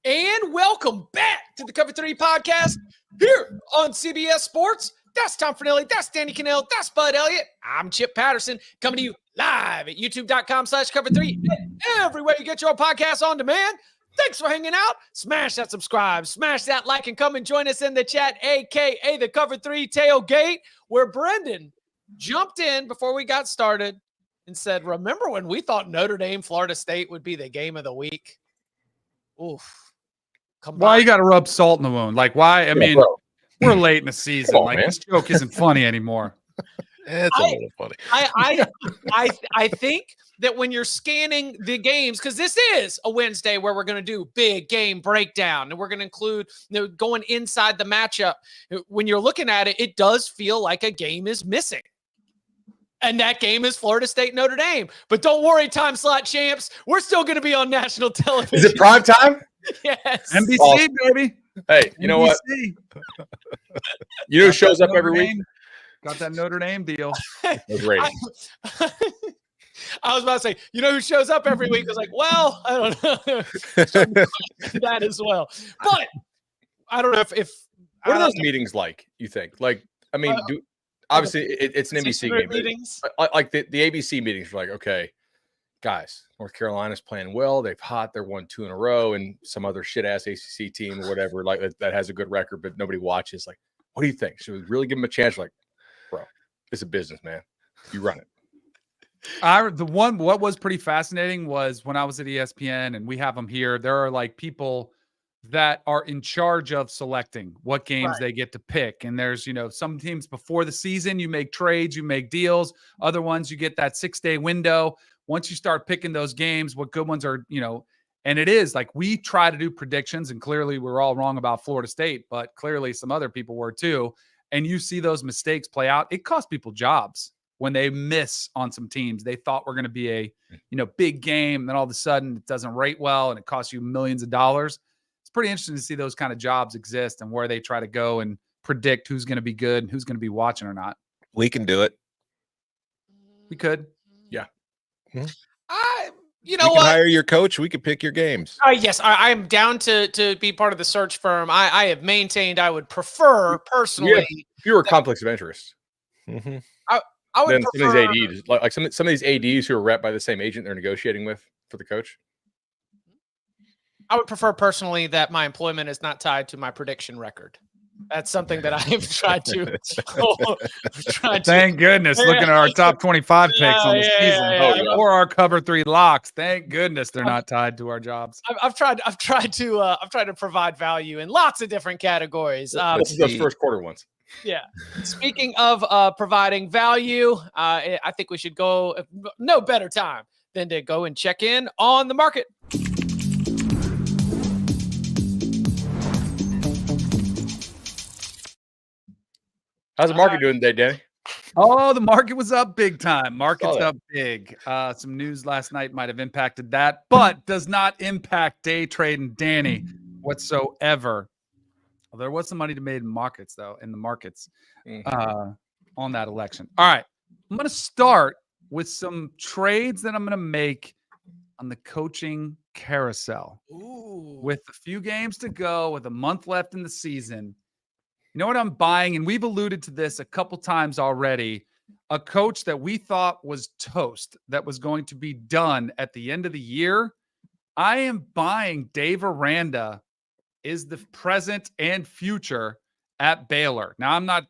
And welcome back to the Cover 3 podcast here on CBS Sports. That's Tom Fernelli. That's Danny Cannell. That's Bud Elliott. I'm Chip Patterson coming to you live at youtube.com/cover3 and everywhere you get your podcast on demand. Thanks for hanging out. Smash that subscribe, smash that like, and come and join us in the chat, a.k.a. the Cover 3 Tailgate, where Brendan jumped in before we got started and said, remember when we thought Notre Dame, Florida State would be the game of the week? Oof. Why you got to rub salt in the wound? Like, why? I mean, we're late in the season. On, like, man. this joke isn't funny anymore. It's a little funny. I think that when you're scanning the games, because this is a Wednesday where we're going to do big game breakdown and we're going to include going inside the matchup. When you're looking at it, it does feel like a game is missing. And that game is Florida State Notre Dame. But don't worry, time slot champs. We're still going to be on national television. Is it prime time? Yes. NBC, Awesome. baby. Hey, you know what? You know who shows up every week? Got that Notre Dame deal. Those ratings. I was about to say, you know who shows up every week? I was like, well, I don't know. That as well. But I don't know if what are those meetings like, you think? Like, I mean, obviously it's an NBC game. Meetings. Like the ABC meetings are like, okay, guys, North Carolina's playing well. They've hot. They're 1-2 in a row, and some other shit-ass ACC team or whatever like that has a good record, but nobody watches. Like, what do you think? Should we really give them a chance? Like, bro, it's a business, man. You run it. What was pretty fascinating was when I was at ESPN, and we have them here, there are like people that are in charge of selecting what games they get to pick. And there's, some teams before the season, you make trades, you make deals. Other ones, you get that 6-day window. Once you start picking those games, what good ones are, and it is like we try to do predictions, and clearly we're all wrong about Florida State, but clearly some other people were too. And you see those mistakes play out. It costs people jobs when they miss on some teams. They thought we're going to be a, big game. And then all of a sudden it doesn't rate well and it costs you millions of dollars. It's pretty interesting to see those kind of jobs exist and where they try to go and predict who's going to be good and who's going to be watching or not. We can do it. We could. Yeah. You know we can hire your coach. We could pick your games. Yes, I am down to be part of the search firm. I have maintained I would prefer personally. If you were a conflicts of interest. Mm-hmm. I would then prefer, some of these ADs, like some of these ADs who are rep by the same agent they're negotiating with for the coach. I would prefer personally that my employment is not tied to my prediction record. That's something that I have tried to. Thank goodness. Looking at our top 25 picks on the season, or our cover 3 locks. Thank goodness they're not tied to our jobs. I've tried to provide value in lots of different categories. This is those first quarter ones. Yeah. Speaking of providing value, I think we should go. No better time than to go and check in on the market. How's the market doing today, Danny? Oh, the market was up big time. Market's up big. Some news last night might have impacted that, but does not impact day trading Danny whatsoever. Well, there was some money to made in markets, though, in the markets on that election. All right. I'm going to start with some trades that I'm going to make on the coaching carousel. Ooh. With a few games to go, with a month left in the season. You know what I'm buying? And we've alluded to this a couple times already. A coach that we thought was toast, that was going to be done at the end of the year. I am buying Dave Aranda is the present and future at Baylor. Now, I'm not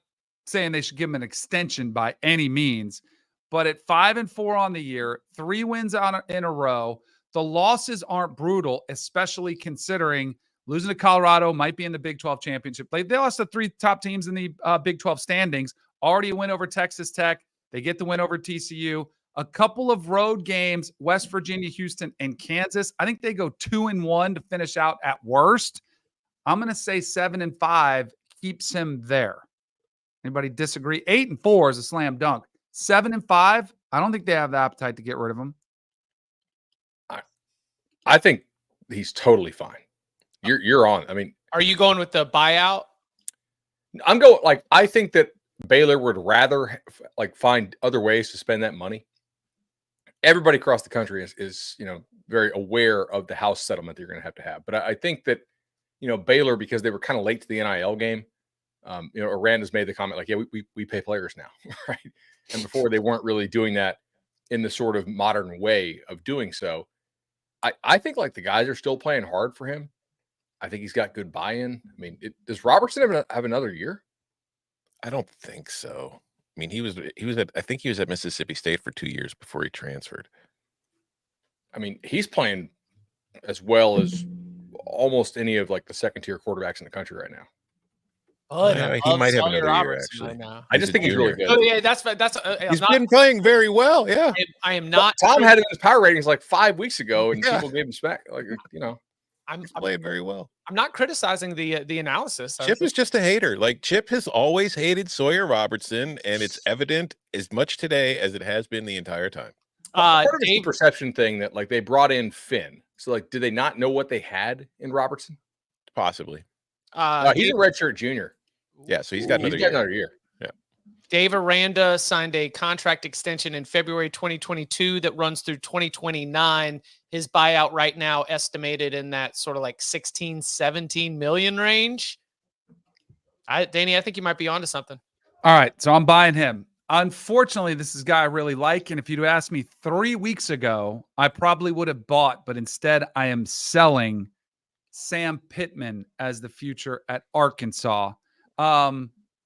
saying they should give him an extension by any means, but at 5-4 on the year, 3 wins in a row, the losses aren't brutal, especially considering losing to Colorado, might be in the Big 12 championship. They lost to 3 top teams in the Big 12 standings. Already a win over Texas Tech. They get the win over TCU. A couple of road games, West Virginia, Houston, and Kansas. I think they go 2-1 to finish out at worst. I'm going to say 7-5 keeps him there. Anybody disagree? 8-4 is a slam dunk. 7-5, I don't think they have the appetite to get rid of him. I think he's totally fine. You're on. I mean, Are you going with the buyout? I'm going like I think that Baylor would rather like find other ways to spend that money. everybody across the country is very aware of the house settlement that you're going to have. But I think that Baylor, because they were kind of late to the NIL game, Aranda's made the comment like, yeah, we pay players now, right? And before they weren't really doing that in the sort of modern way of doing so. I think like the guys are still playing hard for him. I think he's got good buy-in. I mean, does Robertson have another year? I don't think so. I mean, he was I think he was at Mississippi State for 2 years before he transferred. I mean, he's playing as well as almost any of like the second tier quarterbacks in the country right now. Oh, he might have another year, actually. Right now. I just think he's really good. Oh yeah, that's. He's been playing very well. Yeah, I am not. Tom had him in his power ratings like 5 weeks ago, and people gave him smack. Like he's playing very well. I'm not criticizing the analysis. Chip is just a hater. Like Chip has always hated Sawyer Robertson, and it's evident as much today as it has been the entire time. Part of the perception thing that like they brought in Finn. So like, did they not know what they had in Robertson? Possibly. He's a redshirt junior. Yeah, so he's got another year. Yeah. Dave Aranda signed a contract extension in February 2022 that runs through 2029. His buyout right now estimated in that sort of like 16, 17 million range. Danny, I think you might be onto something. All right, so I'm buying him. Unfortunately, this is a guy I really like, and if you'd asked me 3 weeks ago, I probably would have bought, but instead I am selling Sam Pittman as the future at Arkansas.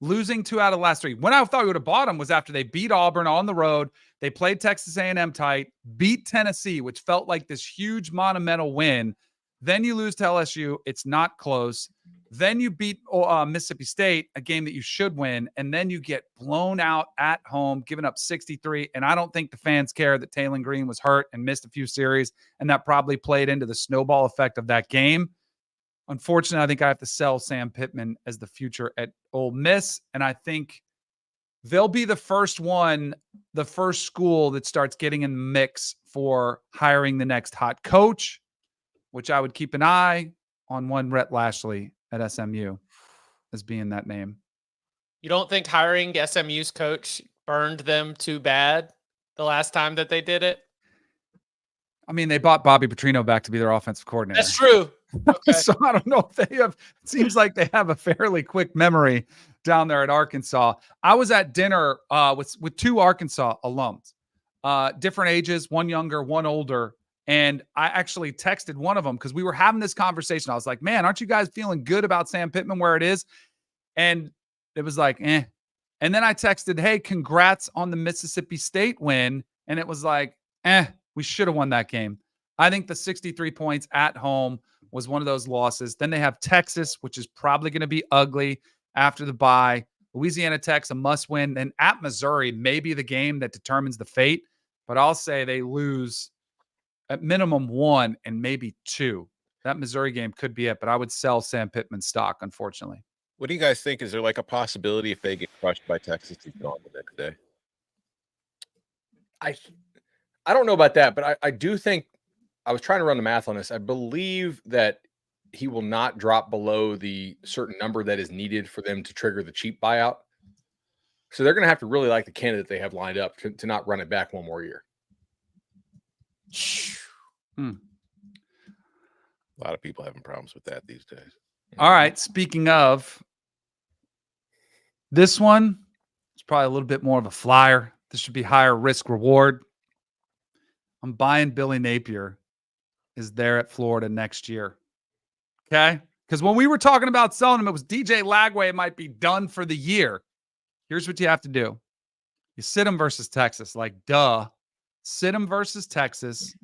Losing 2 out of the last 3. When I thought we would have bought him was after they beat Auburn on the road. They played Texas A&M tight, beat Tennessee, which felt like this huge monumental win. Then you lose to LSU. It's not close. Then you beat Mississippi State, a game that you should win. And then you get blown out at home, giving up 63. And I don't think the fans care that Taylor Green was hurt and missed a few series. And that probably played into the snowball effect of that game. Unfortunately, I think I have to sell Sam Pittman as the future at Ole Miss. And I think they'll be the first school that starts getting in the mix for hiring the next hot coach, which I would keep an eye on one Rhett Lashley at SMU as being that name. You don't think hiring SMU's coach burned them too bad the last time that they did it? I mean, they bought Bobby Petrino back to be their offensive coordinator. That's true. Okay. So I don't know if they have, it seems like they have a fairly quick memory down there at Arkansas. I was at dinner with 2 Arkansas alums, different ages, one younger, one older. And I actually texted one of them because we were having this conversation. I was like, man, aren't you guys feeling good about Sam Pittman where it is? And it was like, eh. And then I texted, hey, congrats on the Mississippi State win. And it was like, we should have won that game. I think the 63 points at home was one of those losses. Then they have Texas, which is probably going to be ugly after the bye. Louisiana Tech's a must win. And at Missouri, maybe the game that determines the fate. But I'll say they lose at minimum 1 and maybe 2. That Missouri game could be it, but I would sell Sam Pittman stock, unfortunately. What do you guys think? Is there like a possibility if they get crushed by Texas, he's gone the next day? I don't know about that, but I do think I was trying to run the math on this. I believe that he will not drop below the certain number that is needed for them to trigger the cheap buyout. So they're going to have to really like the candidate they have lined up to not run it back one more year. A lot of people having problems with that these days. All right. Speaking of this one, it's probably a little bit more of a flyer. This should be higher risk reward. I'm buying Billy Napier is there at Florida next year. Okay? Because when we were talking about selling him, it was DJ Lagway might be done for the year. Here's what you have to do. You sit him versus Texas. Like, duh. Sit him versus Texas,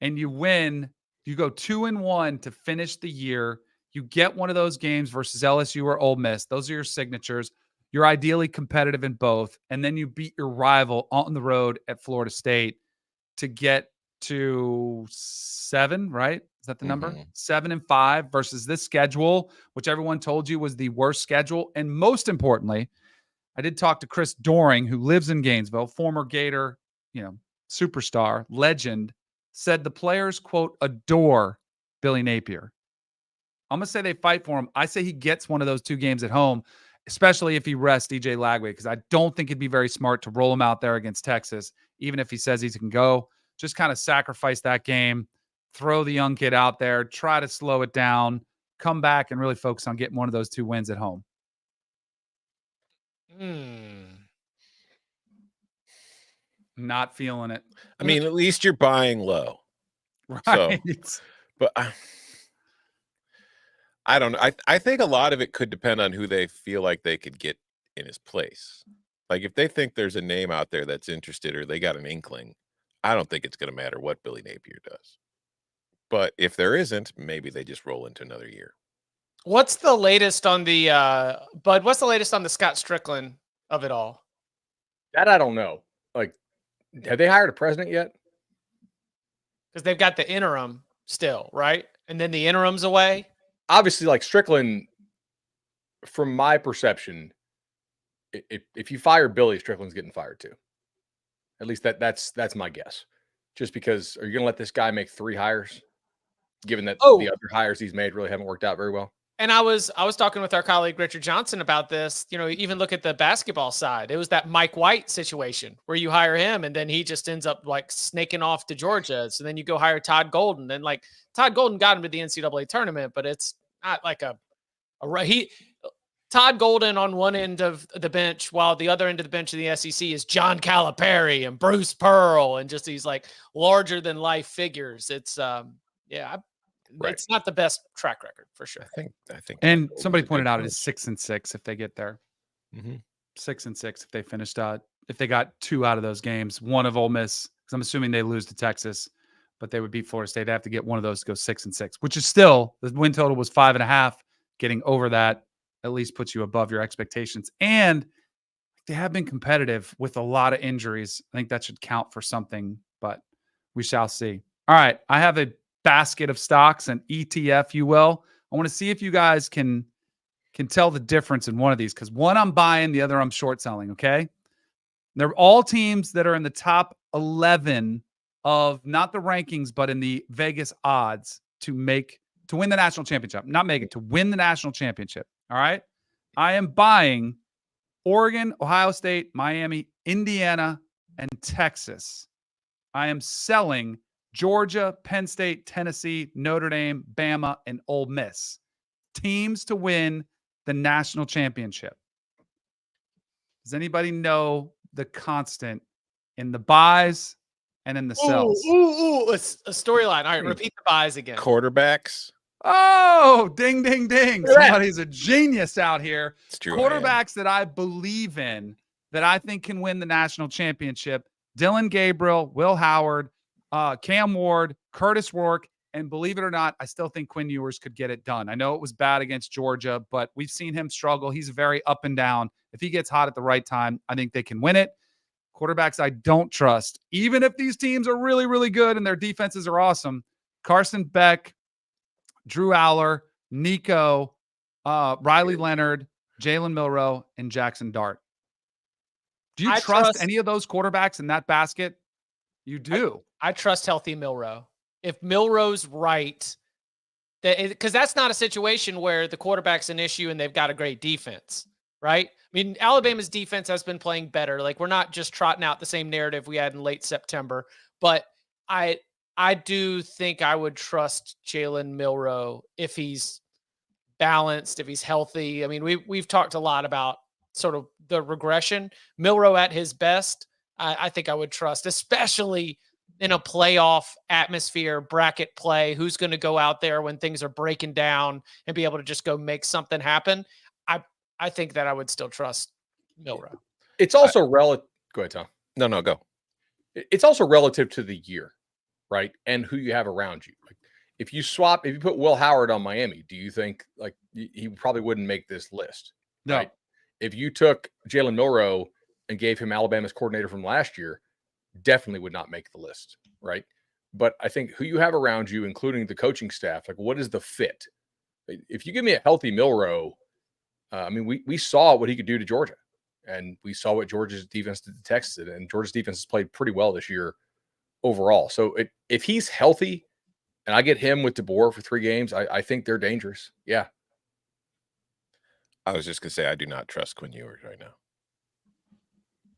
and you win. You go 2-1 to finish the year. You get one of those games versus LSU or Ole Miss. Those are your signatures. You're ideally competitive in both. And then you beat your rival on the road at Florida State to get to 7, right? Is that the number? 7-5 versus this schedule, which everyone told you was the worst schedule. And most importantly, I did talk to Chris Doring, who lives in Gainesville, former Gator, superstar, legend, said the players, quote, adore Billy Napier. I'm going to say they fight for him. I say he gets one of those 2 games at home, especially if he rests DJ Lagway, because I don't think it'd be very smart to roll him out there against Texas, even if he says he can go. just kind of sacrifice that game, throw the young kid out there, try to slow it down, come back and really focus on getting one of those 2 wins at home? Not feeling it. I mean, at least you're buying low. Right. So, but I don't know. I think a lot of it could depend on who they feel like they could get in his place. Like if they think there's a name out there that's interested or they got an inkling, I don't think it's going to matter what Billy Napier does. But if there isn't, maybe they just roll into another year. What's the latest on the Bud? What's the latest on the Scott Strickland of it all? That I don't know. Like, have they hired a president yet? Because they've got the interim still, right? And then the interim's away. Obviously, like Strickland, from my perception, if you fire Billy, Strickland's getting fired too. At least that's my guess. Just because, are you going to let this guy make 3 hires, given that the other hires he's made really haven't worked out very well? And I was talking with our colleague Richard Johnson about this. You know, even look at the basketball side. It was that Mike White situation where you hire him and then he just ends up like snaking off to Georgia. So then you go hire Todd Golden, and like Todd Golden got him to the NCAA tournament, but it's not like Todd Golden on one end of the bench, while the other end of the bench of the SEC is John Calipari and Bruce Pearl and just these like larger than life figures. It's Right. It's not the best track record for sure. I think. And somebody pointed out it is 6-6 if they get there. 6-6 if they finished out. If they got 2 out of those games, one of Ole Miss, because I'm assuming they lose to Texas, but they would beat Florida State. They have to get one of those to go 6-6, which is still, the win total was 5.5. Getting over that at least puts you above your expectations. And they have been competitive with a lot of injuries. I think that should count for something, but we shall see. All right. I have a basket of stocks, an ETF, you will. I want to see if you guys can tell the difference in one of these, because one I'm buying, the other I'm short selling. Okay. They're all teams that are in the top 11 of not the rankings, but in the Vegas odds to win the national championship, not make it, to win the national championship. All right. I am buying Oregon, Ohio State, Miami, Indiana, and Texas. I am selling Georgia, Penn State, Tennessee, Notre Dame, Bama, and Ole Miss. Teams to win the national championship. Does anybody know the constant in the buys and in the sells? A storyline. All right, repeat the buys again. Quarterbacks. Oh, ding, ding, ding. Somebody's a genius out here. It's true. Quarterbacks that I believe in, that I think can win the national championship: Dylan Gabriel, Will Howard, Cam Ward, Curtis Rourke, and believe it or not, I still think Quinn Ewers could get it done. I know it was bad against Georgia, but we've seen him struggle. He's very up and down. If he gets hot at the right time, I think they can win it. Quarterbacks I don't trust, even if these teams are really, really good and their defenses are awesome: Carson Beck, Drew Aller, Nico, Riley Leonard, Jalen Milroe, and Jackson Dart. Do you trust any of those quarterbacks in that basket? You do. I trust healthy Milroe. If Milroe's right, because that's not a situation where the quarterback's an issue and they've got a great defense, right? I mean, Alabama's defense has been playing better. Like, we're not just trotting out the same narrative we had in late September, but I do think I would trust Jalen Milroe if he's balanced, if he's healthy. I mean, we've talked a lot about sort of the regression. Milroe at his best, I think I would trust, especially in a playoff atmosphere, bracket play. Who's going to go out there when things are breaking down and be able to just go make something happen? I think that I would still trust Milroe. It's also relative. Go ahead, Tom. No, go. It's also relative to the year, right? And who you have around you. Like, if you put Will Howard on Miami, do you think like he probably wouldn't make this list? No. Right? If you took Jalen Milroe and gave him Alabama's coordinator from last year, definitely would not make the list, right? But I think who you have around you, including the coaching staff, like what is the fit? If you give me a healthy Milroe, I mean, we saw what he could do to Georgia, and we saw what Georgia's defense did to Texas, and Georgia's defense has played pretty well this year overall. So if he's healthy and I get him with DeBoer for 3 games, I think they're dangerous. Yeah. I was just going to say, I do not trust Quinn Ewers right now.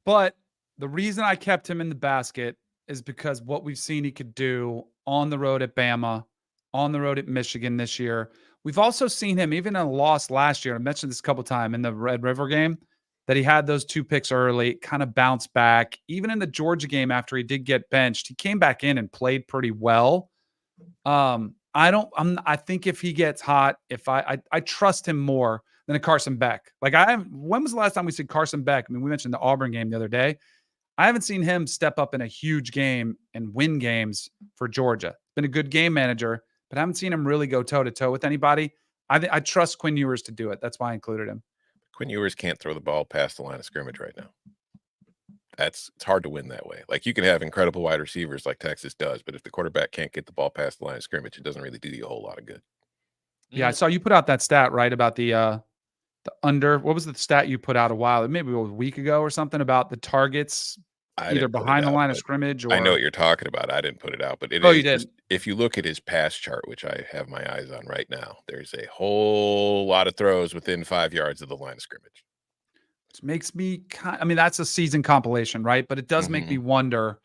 But the reason I kept him in the basket is because what we've seen he could do on the road at Bama, on the road at Michigan this year. We've also seen him even in a loss last year. I mentioned this a couple of times in the Red River game that he had those 2 picks early, kind of bounced back. Even in the Georgia game after he did get benched, he came back in and played pretty well. I think if he gets hot, I trust him more than a Carson Beck. When was the last time we said Carson Beck? I mean, we mentioned the Auburn game the other day. I haven't seen him step up in a huge game and win games for Georgia. Been a good game manager, but I haven't seen him really go toe-to-toe with anybody. I trust Quinn Ewers to do it. That's why I included him. Quinn Ewers can't throw the ball past the line of scrimmage right now. It's hard to win that way. Like, you can have incredible wide receivers like Texas does, but if the quarterback can't get the ball past the line of scrimmage, it doesn't really do you a whole lot of good. Yeah, I saw you put out that stat, right, about the under. What was the stat you put out a while, maybe a week ago or something, about the targets either behind the line of scrimmage or? I know what you're talking about. I didn't put it out, but you did. If you look at his pass chart, which I have my eyes on right now, there's a whole lot of throws within 5 yards of the line of scrimmage. Which makes me that's a season compilation, right? But it does make me wonder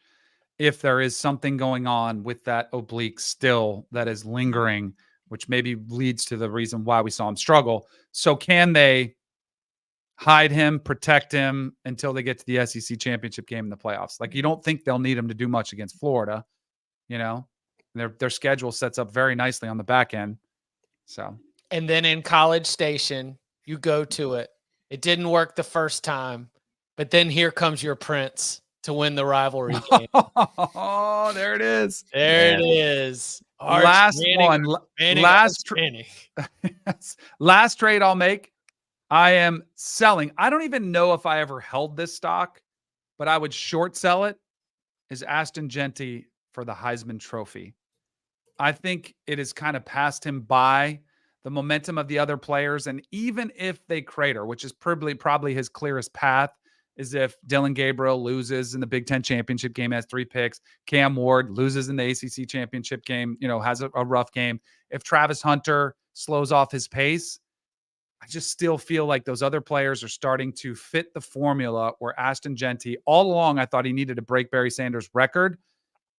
if there is something going on with that oblique still that is lingering, which maybe leads to the reason why we saw him struggle. So can they hide him, protect him until they get to the SEC championship game in the playoffs? Like, you don't think they'll need him to do much against Florida, Their schedule sets up very nicely on the back end. So, and then in College Station, you go to it. It didn't work the first time, but then here comes your Prince to win the rivalry game. Oh, there it is. It is. Last trade I'll make. I am selling. I don't even know if I ever held this stock, but I would short sell it. Is Ashton Genty for the Heisman Trophy. I think it has kind of passed him by. The momentum of the other players, and even if they crater, which is probably his clearest path, is if Dylan Gabriel loses in the Big Ten championship game, has 3 picks. Cam Ward loses in the ACC championship game, has a rough game. If Travis Hunter slows off his pace, I just still feel like those other players are starting to fit the formula where Ashton Genty, all along, I thought he needed to break Barry Sanders' record,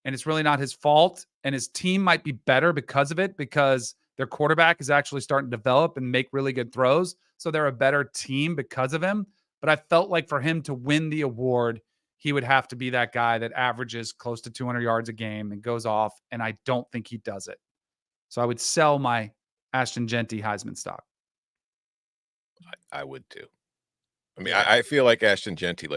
and it's really not his fault. And his team might be better because of it, because their quarterback is actually starting to develop and make really good throws. So they're a better team because of him. But I felt like for him to win the award, he would have to be that guy that averages close to 200 yards a game and goes off. And I don't think he does it. So I would sell my Ashton Genty Heisman stock. I would too. I mean, I feel like Ashton Genty,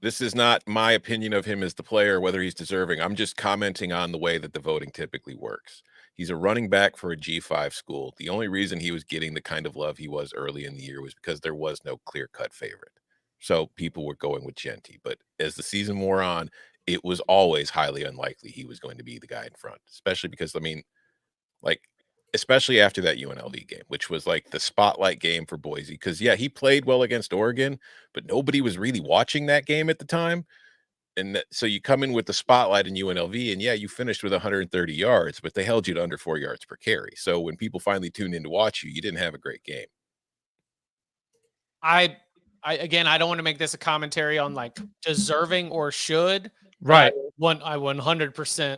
this is not my opinion of him as the player, whether he's deserving. I'm just commenting on the way that the voting typically works. He's a running back for a G5 school. The only reason he was getting the kind of love he was early in the year was because there was no clear-cut favorite. So people were going with Genty. But as the season wore on, it was always highly unlikely he was going to be the guy in front, especially because, especially after that UNLV game, which was the spotlight game for Boise. Because, yeah, he played well against Oregon, but nobody was really watching that game at the time. And so you come in with the spotlight in UNLV, and yeah, you finished with 130 yards, but they held you to under 4 yards per carry. So when people finally tuned in to watch you, you didn't have a great game. I don't want to make this a commentary on deserving or should. Right. I 100%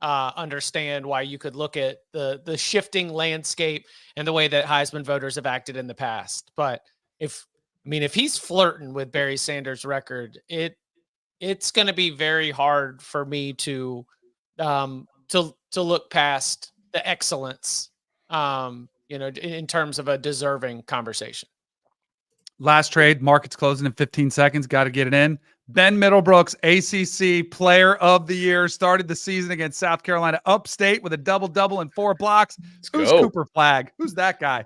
understand why you could look at the shifting landscape and the way that Heisman voters have acted in the past. But if he's flirting with Barry Sanders' record, it's going to be very hard for me to look past the excellence, in terms of a deserving conversation. Last trade, market's closing in 15 seconds. Got to get it in. Ben Middlebrooks, ACC Player of the Year, started the season against South Carolina upstate with a double-double and 4 blocks. Who's Cooper Flagg? Who's that guy?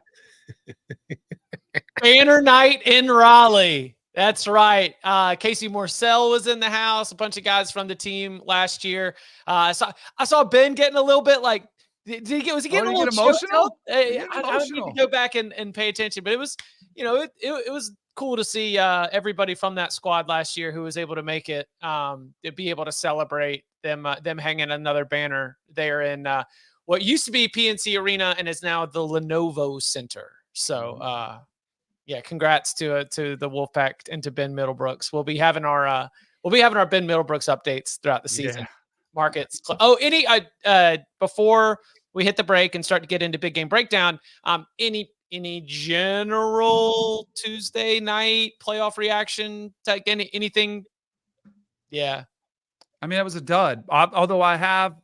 Banner night in Raleigh. That's right. Casey Morcell was in the house. A bunch of guys from the team last year. I saw Ben getting a little bit was he getting a little emotional? I need to go back and pay attention, but it was, it was cool to see everybody from that squad last year who was able to make it, to be able to celebrate them hanging another banner there in what used to be PNC Arena and is now the Lenovo Center. So, yeah, congrats to the Wolfpack and to Ben Middlebrooks. We'll be having our We'll be having our Ben Middlebrooks updates throughout the season. Yeah. Markets. Before we hit the break and start to get into big game breakdown, any general Tuesday night playoff reaction? Anything? Yeah. I mean, it was a dud. Although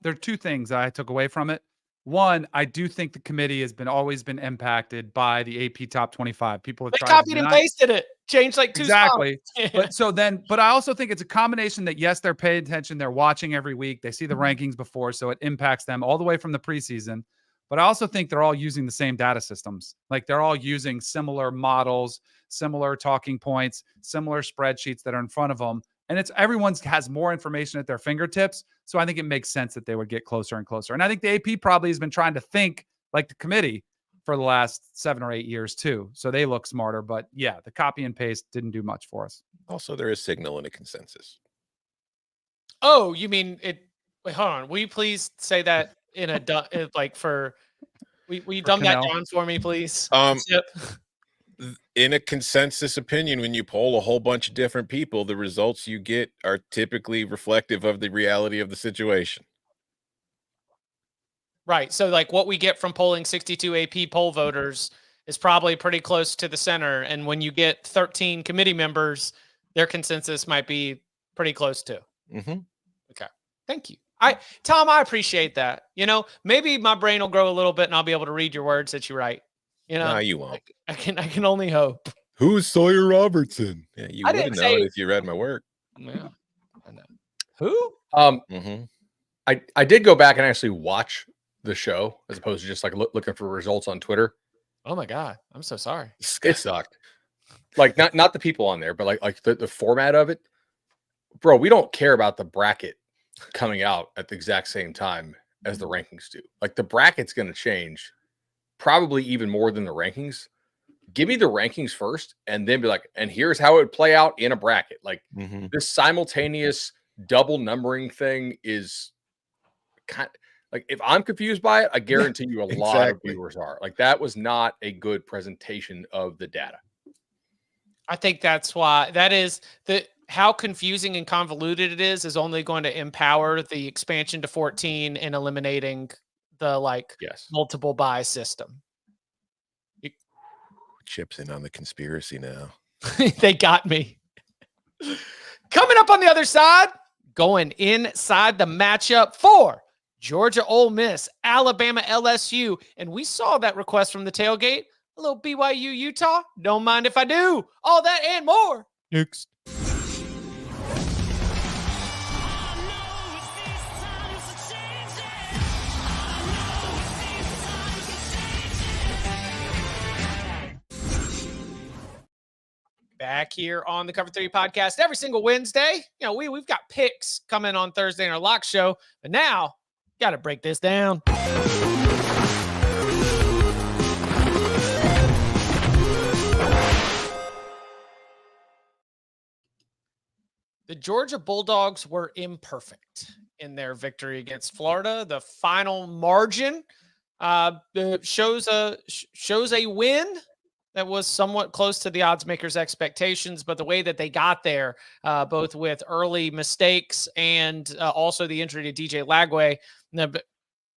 there are two things I took away from it. One, I do think the committee has always been impacted by the AP top 25. People have They tried to copied and deny- pasted it. Changed like two Exactly. spots. But I also think it's a combination that, yes, they're paying attention. They're watching every week. They see the rankings before, so it impacts them all the way from the preseason. But I also think they're all using the same data systems. Like they're all using similar models, similar talking points, similar spreadsheets that are in front of them. And everyone's has more information at their fingertips. So I think it makes sense that they would get closer and closer. And I think the AP probably has been trying to think like the committee for the last 7 or 8 years too. So they look smarter. But yeah, the copy and paste didn't do much for us. Also, there is signal in a consensus. Oh, you mean it? Wait, hold on. Will you please say that in a will you dumb that Canal. down for me, please? In a consensus opinion, when you poll a whole bunch of different people, the results you get are typically reflective of the reality of the situation. Right. So like what we get from polling 62 AP poll voters is probably pretty close to the center. And when you get 13 committee members, their consensus might be pretty close too. Mm-hmm. Okay. Thank you. Tom, I appreciate that. Maybe my brain will grow a little bit and I'll be able to read your words that you write. No, you won't. I can only hope. Who's Sawyer Robertson? Yeah, you I would have didn't known say- if you read my work. Yeah. I know. Who? Mm-hmm. I did go back and actually watch the show as opposed to just like looking for results on Twitter. Oh my God. I'm so sorry. It sucked. Like not the people on there, but like the format of it. Bro, we don't care about the bracket coming out at the exact same time as the rankings do. Like the bracket's going to change probably even more than the rankings. Give me the rankings first and then be like, and here's how it would play out in a bracket. Like this simultaneous double numbering thing is kind of like, if I'm confused by it, I guarantee you a lot of viewers are. Like that was not a good presentation of the data. I think that's why how confusing and convoluted it is only going to empower the expansion to 14 and eliminating the multiple buy system. Chips in on the conspiracy now. They got me. Coming up on the other side, going inside the matchup for Georgia-Ole Miss, Alabama-LSU. And we saw that request from the tailgate. A little BYU-Utah. Don't mind if I do. All that and more. Next. Back here on the Cover 3 podcast every single Wednesday. We've got picks coming on Thursday in our lock show, but now got to break this down. The Georgia Bulldogs were imperfect in their victory against Florida. The final margin shows a win that was somewhat close to the odds makers' expectations, but the way that they got there, both with early mistakes and also the injury to DJ Lagway,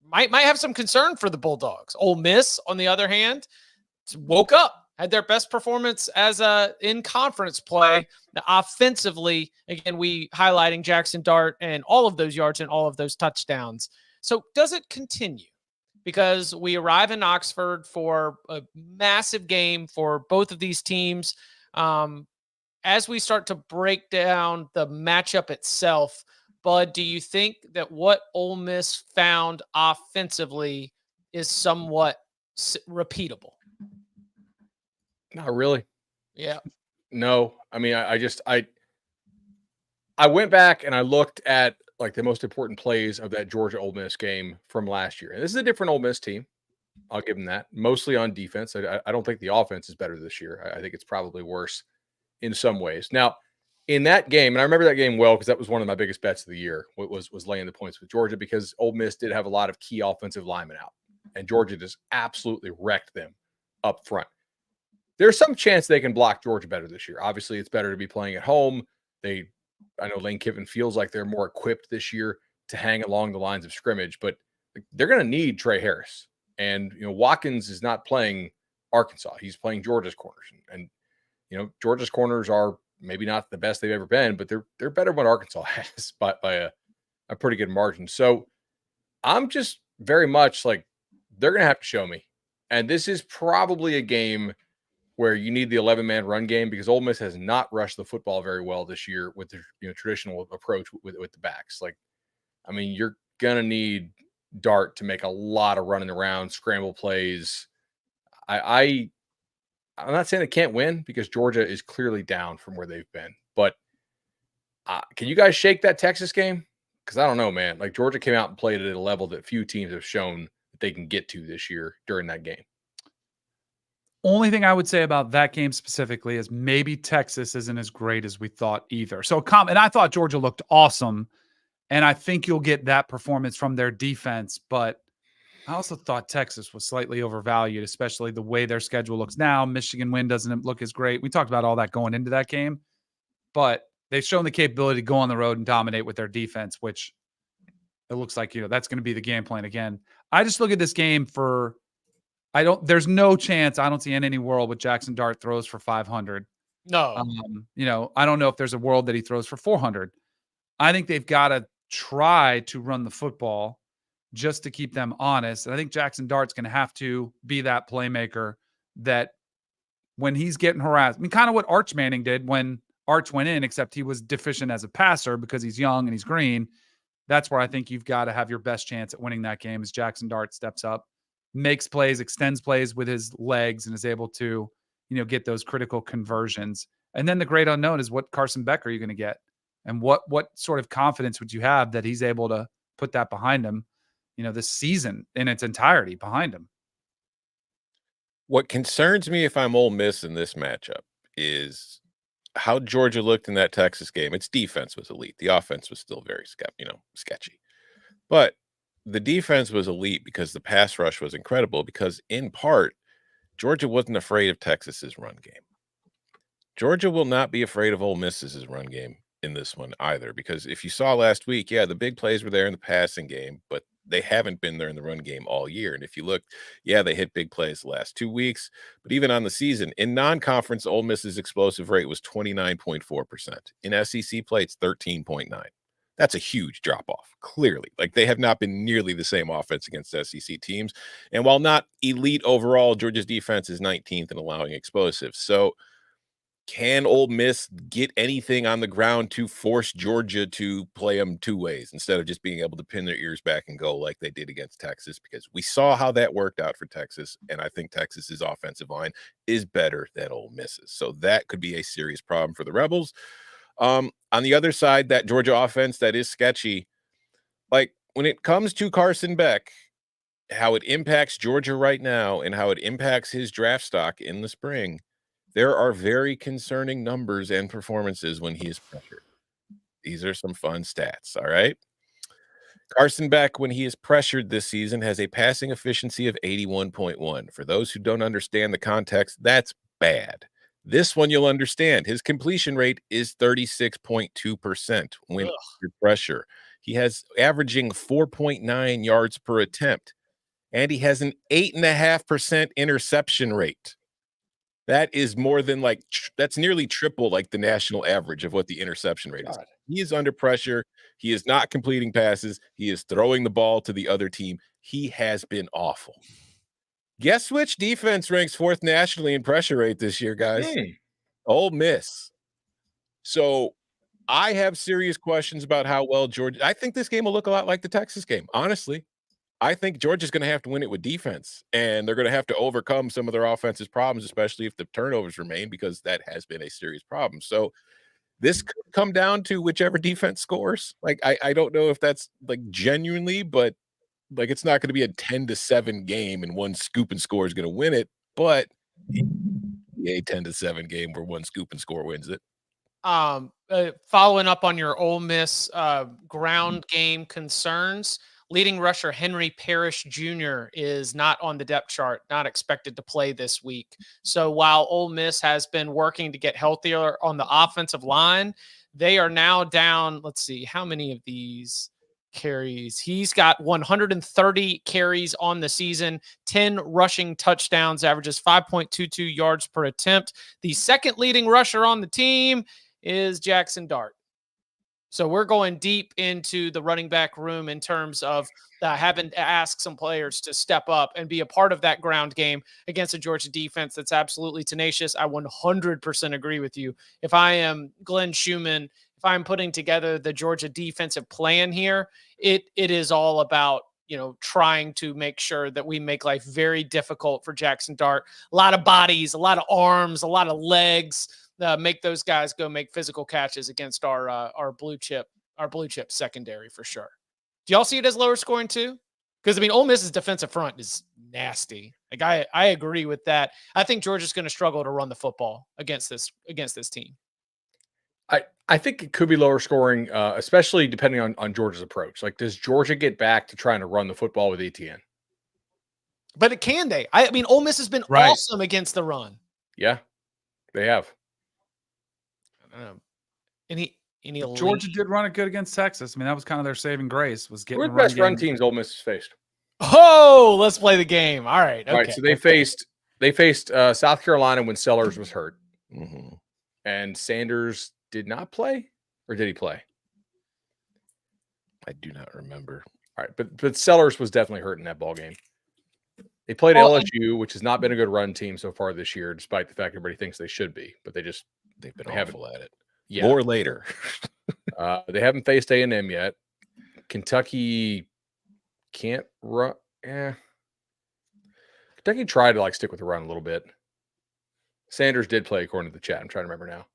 might have some concern for the Bulldogs. Ole Miss, on the other hand, woke up, had their best performance as in conference play. Offensively, again, we highlighting Jackson Dart and all of those yards and all of those touchdowns. So does it continue? Because we arrive in Oxford for a massive game for both of these teams. As we start to break down the matchup itself, Bud, do you think that what Ole Miss found offensively is somewhat repeatable? Not really. Yeah. No. I mean, I went back and I looked at like the most important plays of that Georgia-Ole Miss game from last year. And this is a different Ole Miss team. I'll give them that. Mostly on defense. I don't think the offense is better this year. I think it's probably worse in some ways. Now, in that game, and I remember that game well because that was one of my biggest bets of the year, was laying the points with Georgia, because Ole Miss did have a lot of key offensive linemen out. And Georgia just absolutely wrecked them up front. There's some chance they can block Georgia better this year. Obviously, it's better to be playing at home. They I know Lane Kiffin feels like they're more equipped this year to hang along the lines of scrimmage, but they're going to need Trey Harris. And, Watkins is not playing Arkansas. He's playing Georgia's corners. And Georgia's corners are maybe not the best they've ever been, but they're better than what Arkansas has by a pretty good margin. So I'm just very much like, they're going to have to show me. And this is probably a game where you need the 11-man run game, because Ole Miss has not rushed the football very well this year with the traditional approach with the backs. Like, I mean, you're going to need Dart to make a lot of running around, scramble plays. I'm not saying they can't win, because Georgia is clearly down from where they've been. But can you guys shake that Texas game? Because I don't know, man. Like, Georgia came out and played at a level that few teams have shown that they can get to this year during that game. Only thing I would say about that game specifically is maybe Texas isn't as great as we thought either. So, and I thought Georgia looked awesome, and I think you'll get that performance from their defense. But I also thought Texas was slightly overvalued, especially the way their schedule looks now. Michigan win doesn't look as great. We talked about all that going into that game, but they've shown the capability to go on the road and dominate with their defense, which it looks like, that's going to be the game plan again. I just look at this game there's no chance, I don't see in any world with Jackson Dart throws for 500. No. I don't know if there's a world that he throws for 400. I think they've got to try to run the football just to keep them honest. And I think Jackson Dart's going to have to be that playmaker that when he's getting harassed, I mean, kind of what Arch Manning did when Arch went in, except he was deficient as a passer because he's young and he's green. That's where I think you've got to have your best chance at winning that game, as Jackson Dart steps up, makes plays, extends plays with his legs, and is able to, get those critical conversions. And then the great unknown is, what Carson Beck are you going to get? And what sort of confidence would you have that he's able to put that behind him, this season in its entirety behind him? What concerns me if I'm Ole Miss in this matchup is how Georgia looked in that Texas game. Its defense was elite. The offense was still very sketchy. But the defense was elite because the pass rush was incredible, because in part, Georgia wasn't afraid of Texas's run game. Georgia will not be afraid of Ole Miss's run game in this one either, because if you saw last week, the big plays were there in the passing game, but they haven't been there in the run game all year. And if you look, they hit big plays the last 2 weeks, but even on the season, in non-conference, Ole Miss's explosive rate was 29.4%. In SEC play, it's 13.9. That's a huge drop-off, clearly. Like, they have not been nearly the same offense against SEC teams. And while not elite overall, Georgia's defense is 19th in allowing explosives. So can Ole Miss get anything on the ground to force Georgia to play them two ways instead of just being able to pin their ears back and go like they did against Texas? Because we saw how that worked out for Texas, and I think Texas's offensive line is better than Ole Miss's. So that could be a serious problem for the Rebels. On the other side, that Georgia offense that is sketchy, like when it comes to Carson Beck, how it impacts Georgia right now and how it impacts his draft stock in the spring, there are very concerning numbers and performances when he is pressured. These are some fun stats, all right? Carson Beck, when he is pressured this season, has a passing efficiency of 81.1. For those who don't understand the context, that's bad. This one you'll understand. His completion rate is 36.2% when under pressure. He has averaging 4.9 yards per attempt, and he has an 8.5% interception rate. That is more than that's nearly triple like the national average of what the interception rate is. He is under pressure. He is not completing passes. He is throwing the ball to the other team. He has been awful. Guess which defense ranks 4th nationally in pressure rate this year, guys? Ole Miss. So I have serious questions about how well Georgia. I think this game will look a lot like the Texas game, honestly. I think Georgia's going to have to win it with defense, and they're going to have to overcome some of their offensive problems, especially if the turnovers remain, because that has been a serious problem. So this could come down to whichever defense scores. I don't know if that's genuinely, but it's not going to be a 10-7 game and one scoop and score is going to win it, but a 10-7 game where one scoop and score wins it. Following up on your Ole Miss ground game concerns, leading rusher Henry Parrish Jr. is not on the depth chart, not expected to play this week. So while Ole Miss has been working to get healthier on the offensive line, They are now down. Let's see how many of these carries. He's got 130 carries on the season, 10 rushing touchdowns, averages 5.22 yards per attempt. The second leading rusher on the team is Jackson Dart. So we're going deep into the running back room in terms of having to ask some players to step up and be a part of that ground game against a Georgia defense that's absolutely tenacious. I 100% agree with you. If I am Glenn Schumann, if I'm putting together the Georgia defensive plan here, it is all about, trying to make sure that we make life very difficult for Jackson Dart. A lot of bodies, a lot of arms, a lot of legs. Make those guys go make physical catches against our blue chip secondary for sure. Do y'all see it as lower scoring too? Because Ole Miss's defensive front is nasty. Like I agree with that. I think Georgia's going to struggle to run the football against this team. I think it could be lower scoring, especially depending on Georgia's approach. Like, does Georgia get back to trying to run the football with Etienne? But can they? Ole Miss has been awesome against the run. Yeah, they have. Georgia did run it good against Texas. That was kind of their saving grace. Was getting the best run teams Ole Miss has faced. Oh, let's play the game. All right. Okay. All right. So they faced South Carolina when Sellers was hurt, and Sanders did not play, or did he play? I do not remember. All right, but Sellers was definitely hurt in that ball game. They played LSU, which has not been a good run team so far this year, despite the fact everybody thinks they should be. But they've been awful at it. Yeah. More later. They haven't faced A&M yet. Kentucky can't run. Kentucky tried to stick with the run a little bit. Sanders did play, according to the chat. I'm trying to remember now.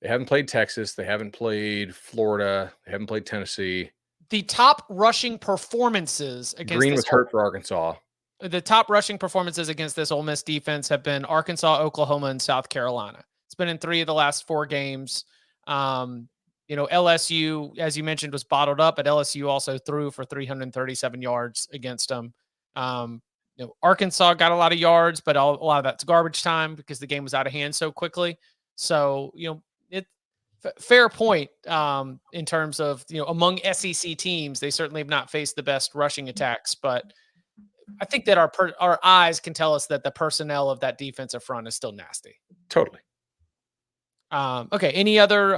They haven't played Texas. They haven't played Florida. They haven't played Tennessee. The top rushing performances against Green was hurt for Arkansas. The top rushing performances against this Ole Miss defense have been Arkansas, Oklahoma, and South Carolina. It's been in 3 of the last 4 games. LSU, as you mentioned, was bottled up, but LSU also threw for 337 yards against them. Arkansas got a lot of yards, but a lot of that's garbage time because the game was out of hand so quickly. So, fair point in terms of, among SEC teams, they certainly have not faced the best rushing attacks, but I think that our eyes can tell us that the personnel of that defensive front is still nasty. Totally. Okay. Any other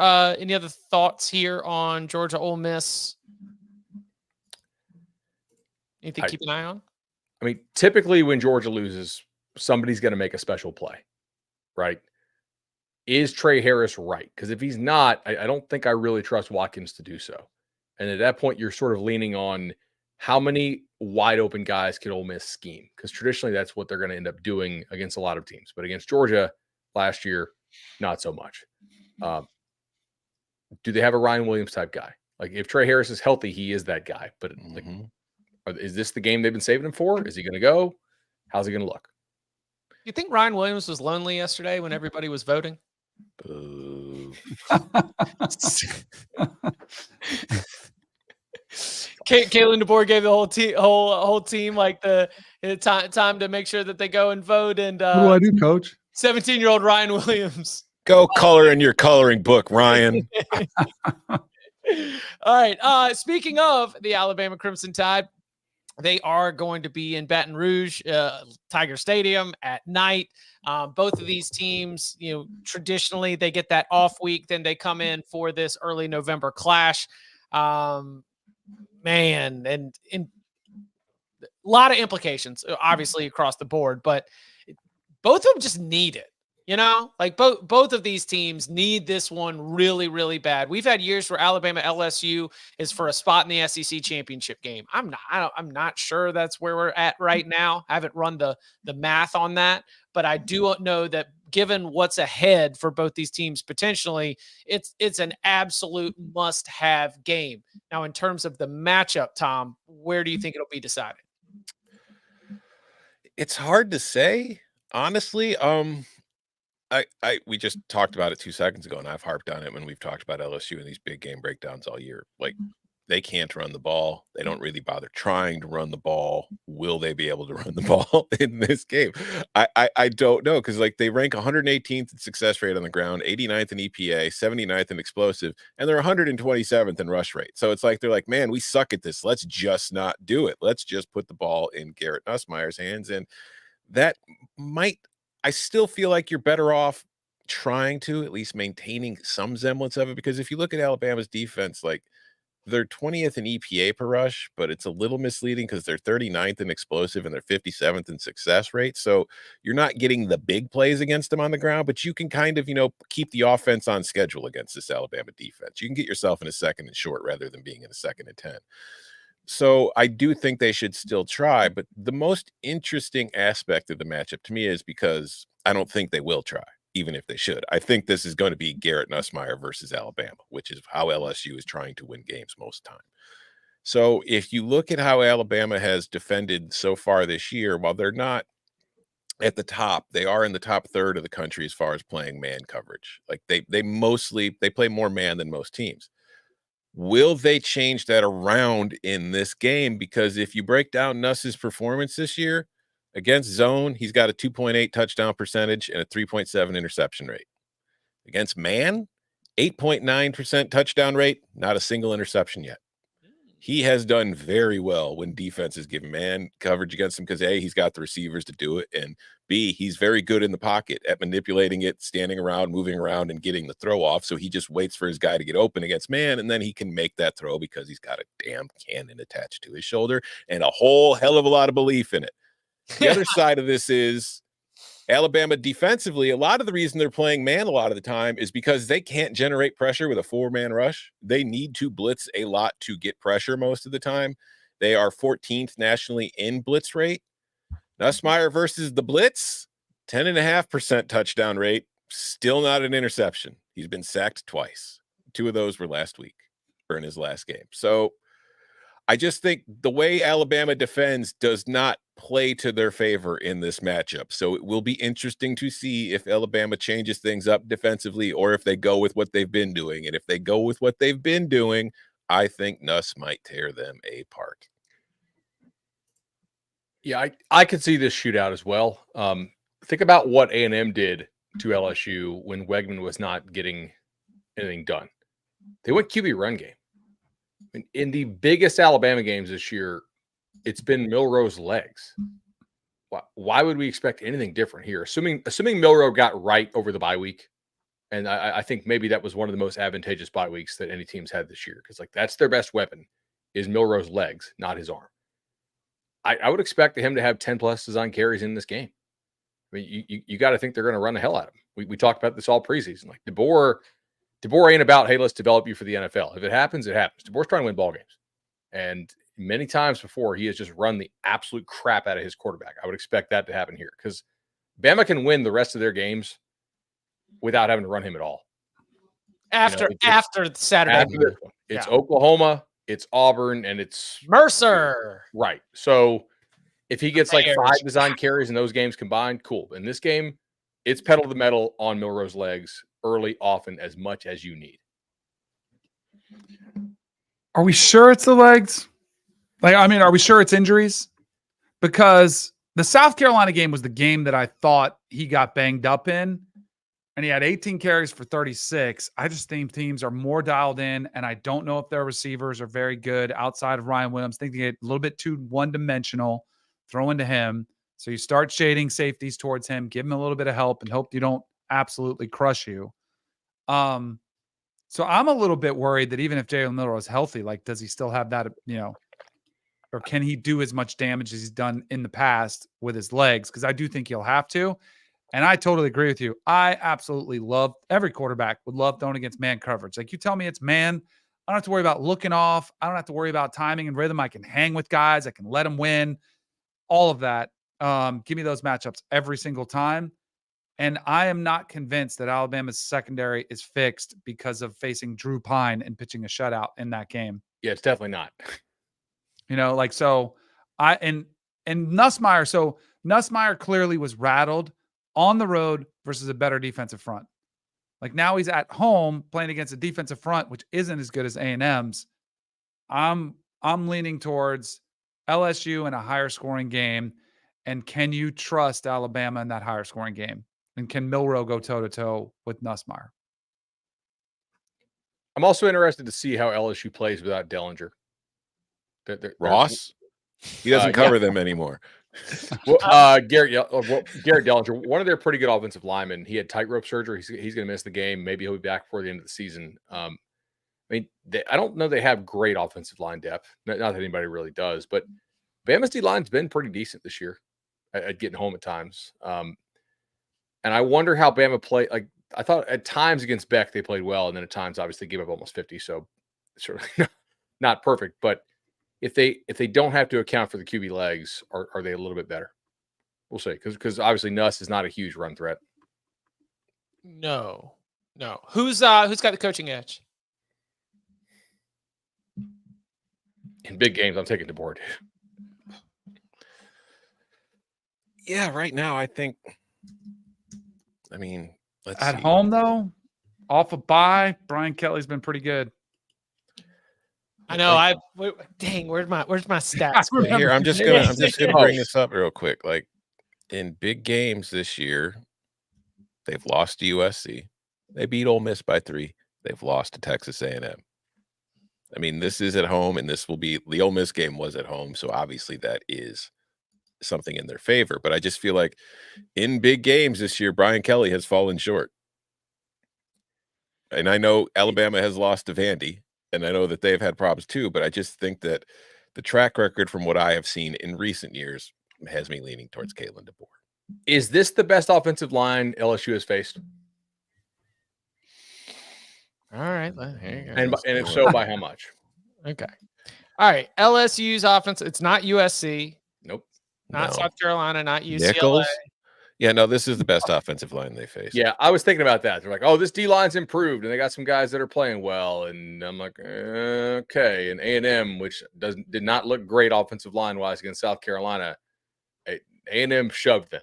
thoughts here on Georgia Ole Miss? Anything to keep an eye on? Typically when Georgia loses, somebody's going to make a special play, right? Is Trey Harris right? Because if he's not, I don't think I really trust Watkins to do so. And at that point, you're sort of leaning on how many wide open guys could Ole Miss scheme? Because traditionally, that's what they're going to end up doing against a lot of teams. But against Georgia last year, not so much. Do they have a Ryan Williams type guy? If Trey Harris is healthy, he is that guy. But is this the game they've been saving him for? Is he going to go? How's he going to look? You think Ryan Williams was lonely yesterday when everybody was voting? Boo. Kalen DeBoer gave the whole team the time to make sure that they go and vote. And what do I do, Coach? 17-year-old Ryan Williams. Go color in your coloring book, Ryan. All right. Speaking of the Alabama Crimson Tide, they are going to be in Baton Rouge, Tiger Stadium at night. Both of these teams, traditionally they get that off week, then they come in for this early November clash. And a lot of implications, obviously, across the board, but both of them just need it. Both of these teams need this one really, really bad. We've had years where Alabama-LSU is for a spot in the SEC championship game. I'm not sure that's where we're at right now. I haven't run the math on that, but I do know that given what's ahead for both these teams potentially, it's an absolute must-have game. Now, in terms of the matchup, Tom, where do you think it'll be decided? It's hard to say, honestly. We just talked about it 2 seconds ago, and I've harped on it when we've talked about LSU and these big game breakdowns all year. They can't run the ball. They don't really bother trying to run the ball. Will they be able to run the ball in this game? I don't know, because like they rank 118th in success rate on the ground, 89th in EPA, 79th in explosive, and they're 127th in rush rate. So it's like they're like, man, we suck at this. Let's just not do it. Let's just put the ball in Garrett Nussmeier's hands, and that might. I still feel like you're better off trying to at least maintaining some semblance of it, because if you look at Alabama's defense, like they're 20th in EPA per rush, but it's a little misleading because they're 39th in explosive and they're 57th in success rate. So you're not getting the big plays against them on the ground, but you can kind of, keep the offense on schedule against this Alabama defense. You can get yourself in a 2nd and short rather than being in a 2nd and 10. So I do think they should still try, but the most interesting aspect of the matchup to me is because I don't think they will try, even if they should. I think this is going to be Garrett Nussmeier versus Alabama, which is how LSU is trying to win games most of the time. So if you look at how Alabama has defended so far this year, while they're not at the top, they are in the top 1/3 of the country as far as playing man coverage. Like they play more man than most teams. Will they change that around in this game? Because if you break down Nuss's performance this year against zone, he's got a 2.8 touchdown percentage and a 3.7 interception rate. Against man, 8.9% touchdown rate, not a single interception yet. He has done very well when defenses give man coverage against him because A, he's got the receivers to do it, and B, he's very good in the pocket at manipulating it, standing around, moving around, and getting the throw off. So he just waits for his guy to get open against man, and then he can make that throw because he's got a damn cannon attached to his shoulder and a whole hell of a lot of belief in it. The other side of this is Alabama defensively, a lot of the reason they're playing man a lot of the time is because they can't generate pressure with a 4-man rush. They need to blitz a lot to get pressure most of the time. They are 14th nationally in blitz rate. Nussmeier versus the blitz, 10.5% touchdown rate, still not an interception. He's been sacked twice. 2 of those were last week or in his last game. So I just think the way Alabama defends does not play to their favor in this matchup. So it will be interesting to see if Alabama changes things up defensively or if they go with what they've been doing. And if they go with what they've been doing, I think Nuss might tear them apart. Yeah, I could see this shootout as well. Think about what A&M did to LSU when Wegman was not getting anything done. They went QB run game. In the biggest Alabama games this year, it's been Milroe's legs. Why would we expect anything different here? Assuming Milroe got right over the bye week, and I think maybe that was one of the most advantageous bye weeks that any team's had this year, because like that's their best weapon is Milroe's legs, not his arm. I would expect him to have 10+ design carries in this game. I mean, you got to think they're going to run the hell out of him. We talked about this all preseason. Like DeBoer ain't about, hey, let's develop you for the NFL. If it happens, it happens. DeBoer's trying to win ball games. And many times before, he has just run the absolute crap out of his quarterback. I would expect that to happen here because Bama can win the rest of their games without having to run him at all. After Saturday. After this one. It's Oklahoma, it's Auburn, and it's Mercer. Right. So if he gets like 5 design carries in those games combined, cool. In this game, it's pedal to the metal on Milroe's legs early, often, as much as you need. Are we sure it's the legs? Are we sure it's injuries? Because the South Carolina game was the game that I thought he got banged up in, and he had 18 carries for 36. I just think teams are more dialed in, and I don't know if their receivers are very good outside of Ryan Williams. I think they get a little bit too one-dimensional throwing to him. So you start shading safeties towards him, give him a little bit of help, and hope you don't absolutely crush you. So I'm a little bit worried that even if Jalen Milroe is healthy, like, does he still have that, or can he do as much damage as he's done in the past with his legs? Because I do think he'll have to. And I totally agree with you. I absolutely love, every quarterback would love throwing against man coverage. Like, you tell me it's man, I don't have to worry about looking off. I don't have to worry about timing and rhythm. I can hang with guys. I can let them win. All of that. Give me those matchups every single time. And I am not convinced that Alabama's secondary is fixed because of facing Drew Pine and pitching a shutout in that game. Yeah, it's definitely not. And Nussmeier. So Nussmeier clearly was rattled on the road versus a better defensive front. Like, now he's at home playing against a defensive front, which isn't as good as A&M's. I'm leaning towards LSU in a higher scoring game. And can you trust Alabama in that higher scoring game? And can Milroe go toe to toe with Nussmeier? I'm also interested to see how LSU plays without Dellinger. Ross? He doesn't cover them anymore. Well, Garrett Dellinger, one of their pretty good offensive linemen. He had tightrope surgery. He's going to miss the game. Maybe he'll be back before the end of the season. I mean, I don't know they have great offensive line depth. Not that anybody really does, but Bama's D line's been pretty decent this year at getting home at times. And I wonder how Bama play. Like I thought at times against Beck they played well, and then at times obviously gave up almost 50. So certainly not perfect, but if they don't have to account for the QB legs, are they a little bit better? We'll see, because obviously Nuss is not a huge run threat. No. Who's got the coaching edge? In big games, I'm taking DeBoer. Yeah, right now I think. I mean, let's At see. home though, off a bye, Brian Kelly's been pretty good. I know. Where's my stats? Here, I'm just gonna bring this up real quick. Like in big games this year, they've lost to USC. They beat Ole Miss by 3. They've lost to Texas A&M. I mean, this is at home, and this will be the Ole Miss game was at home, so obviously that is something in their favor. But I just feel like in big games this year, Brian Kelly has fallen short. And I know Alabama has lost to Vandy, and I know that they've had problems too, but I just think that the track record from what I have seen in recent years has me leaning towards Kalen DeBoer. Is this the best offensive line LSU has faced? All right. Here you go. And if so, by how much? Okay. All right. LSU's offense. It's not USC. Nope. Not South Carolina. Not UCLA. Nichols? Yeah, no, this is the best offensive line they faced. Yeah, I was thinking about that. They're like, oh, this D line's improved, and they got some guys that are playing well. And I'm like, okay. And A&M, which did not look great offensive line wise against South Carolina, A&M shoved them.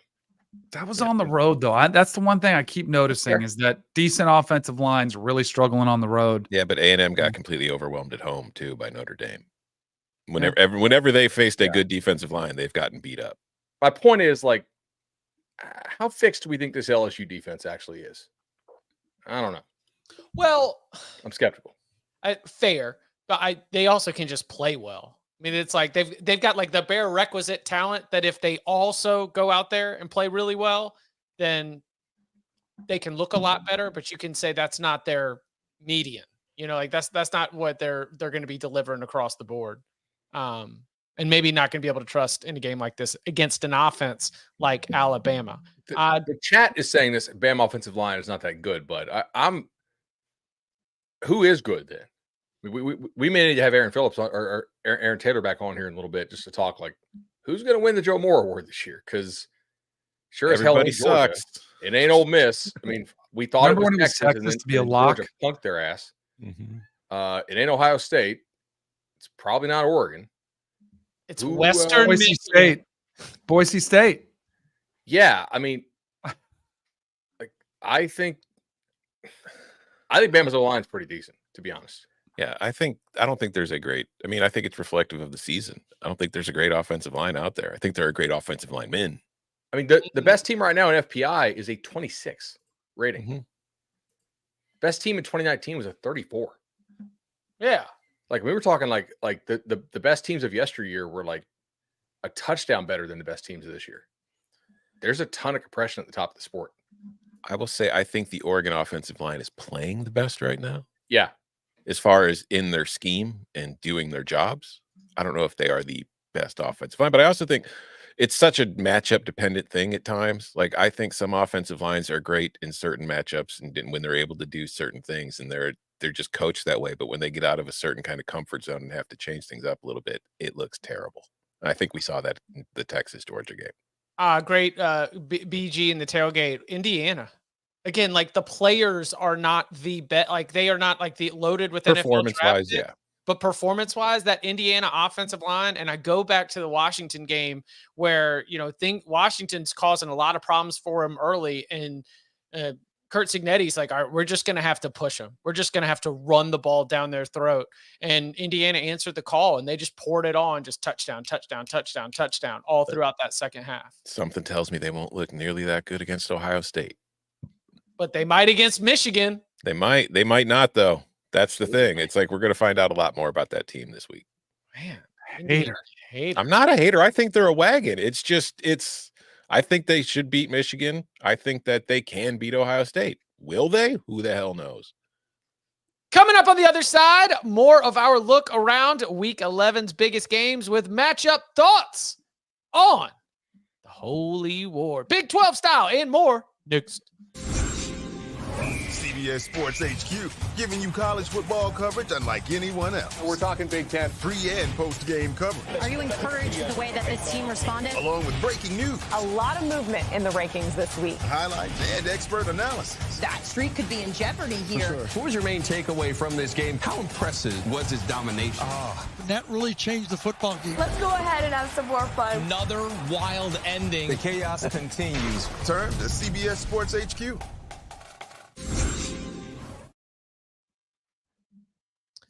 That was on the road, though. That's the one thing I keep noticing is that decent offensive lines really struggling on the road. Yeah, but A&M got completely overwhelmed at home, too, by Notre Dame. Whenever they faced a good defensive line, they've gotten beat up. My point is, like, how fixed do we think this LSU defense actually is? I don't know. Well, I'm skeptical. Fair, but they also can just play well. I mean, it's like they've got like the bare requisite talent that if they also go out there and play really well, then they can look a lot better. But you can say that's not their median. You know, like that's not what they're going to be delivering across the board. And maybe not going to be able to trust in a game like this against an offense like Alabama. The chat is saying this Bama offensive line is not that good, but I'm who is good then? We may need to have Aaron Phillips or Aaron Taylor back on here in a little bit just to talk like who's going to win the Joe Moore Award this year? Because sure as hell ain't Georgia. It ain't Ole Miss. I mean, we thought it was Texas, and then to be a lock. Georgia punked their ass. It ain't Ohio State. It's probably not Oregon. It's Western Boise State. Boise State. Yeah, I mean, like I think Bama's O-line is pretty decent, to be honest. Yeah, I don't think there's a great. I mean, I think it's reflective of the season. I don't think there's a great offensive line out there. I think there are great offensive linemen. I mean, the best team right now in FPI is a 26 rating. Best team in 2019 was a 34. Yeah. Like we were talking like the best teams of yesteryear were like a touchdown better than the best teams of this year. There's a ton of compression at the top of the sport. I will say I think the Oregon offensive line is playing the best right now. Yeah. As far as in their scheme and doing their jobs, I don't know if they are the best offensive line, but I also think it's such a matchup dependent thing at times. Like I think some offensive lines are great in certain matchups and when they're able to do certain things and they're just coached that way. But when they get out of a certain kind of comfort zone and have to change things up a little bit, it looks terrible. And I think we saw that in the Texas-Georgia game. Great BG in the tailgate. Indiana. Again, like the players are not the bet. Like they are not like the loaded with performance-wise, yeah. But performance-wise, that Indiana offensive line, and I go back to the Washington game where, think Washington's causing a lot of problems for him early, and Kurt Cignetti's like, all right, we're just going to have to push them. We're just going to have to run the ball down their throat. And Indiana answered the call, and they just poured it on, just touchdown, touchdown, touchdown, touchdown, all throughout that second half. Something tells me they won't look nearly that good against Ohio State. But they might against Michigan. They might not, though. That's the thing. It's like we're going to find out a lot more about that team this week. Man, Hater. I'm not a hater. I think they're a wagon. I think they should beat Michigan. I think that they can beat Ohio State. Will they? Who the hell knows? Coming up on the other side, more of our look around Week 11's biggest games with matchup thoughts on the Holy War. Big 12 style and more next. CBS Sports HQ, giving you college football coverage unlike anyone else. We're talking Big Ten. Pre- and post-game coverage. Are you encouraged with the way that this team responded? Along with breaking news. A lot of movement in the rankings this week. Highlights and expert analysis. That streak could be in jeopardy here. Sure. What was your main takeaway from this game? How impressive was his domination? That really changed the football game. Let's go ahead and have some more fun. Another wild ending. The chaos continues. Turn to CBS Sports HQ.